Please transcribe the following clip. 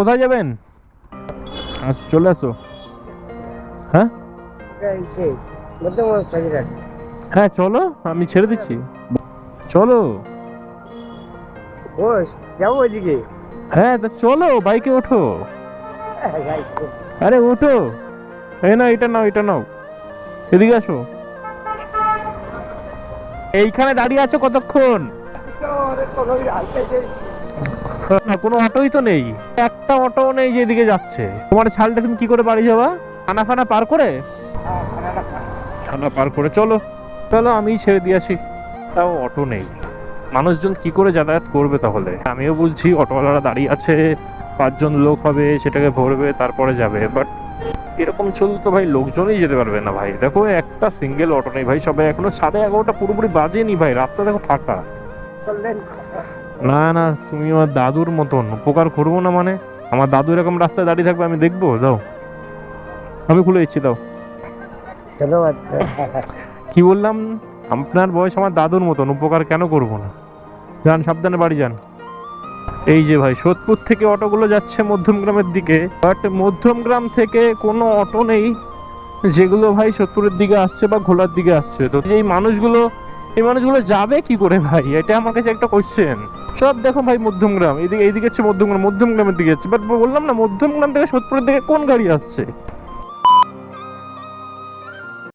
কোথায় যাবেন? আচ্ছা চলে আসো। হ্যাঁ হ্যাঁ চলো, আমি ছেড়ে দিচ্ছি, চলো। যাবো ওইদিকে। হ্যাঁ তা চলো, বাইকে ওঠো। আরে ওঠো, এই না এটা নাও, এটা নাও, এদিকে আসো। এইখানে দাঁড়িয়ে আছো কতক্ষণ? না, কোনো অটোই তো নেই, একটা অটো নেই যে এদিকে যাচ্ছে। তোমার ছাড়লে তুমি কি করে বাড়ি যাবা? থানা ফানা পার করে? থানা পার করে চলো। চলো আমি ছেড়ে দিয়ে আসি। তাও অটো নেই, মানুষজন কি করে যাতায়াত করবে তাহলে? আমিও বুঝছি অটোওয়ালারা দাঁড়িয়ে আছে, 5 জন লোক হবে, সেটাকে ভরবে তারপরে যাবে, বাট এরকম চললে তো ভাই লোকজনই যেতে পারবে না ভাই। দেখো একটা সিঙ্গেল অটো নেই ভাই, সবাই এখনো 11:30 পুরোপুরি বাজেনি ভাই, রাস্তা দেখো ফাঁকা। না না, তুমি আমার দাদুর মতন উপকার করবো না মানে? আমার দাদু এরকম রাস্তায় দাঁড়িয়ে থাকবে আমি দেখবো? দাও, আমি খুলে দিচ্ছি, দাও। ধন্যবাদ। কি বললাম? আপনার বয়স আমার দাদুর মতন, উপকার কেন করবো না? যান, সাবধানে বাড়ি যান। এই যে ভাই, সোদপুর থেকে অটোগুলো যাচ্ছে মধ্যমগ্রামের দিকে, বাট মধ্যমগ্রাম থেকে কোনো অটো নেই যেগুলো ভাই সোদপুরের দিকে আসছে বা ঘোলার দিকে আসছে। তো এই মানুষগুলো যাবে কি করে ভাই? এটা আমার কাছে একটা কোশ্চেন। সব দেখো ভাই মধ্যমগ্রাম, এইদিকে হচ্ছে মধ্যমগ্রামের দিকে যাচ্ছে, বাট বললাম না মধ্যমগ্রাম থেকে সোদপুরের দিকে কোন গাড়ি আসছে?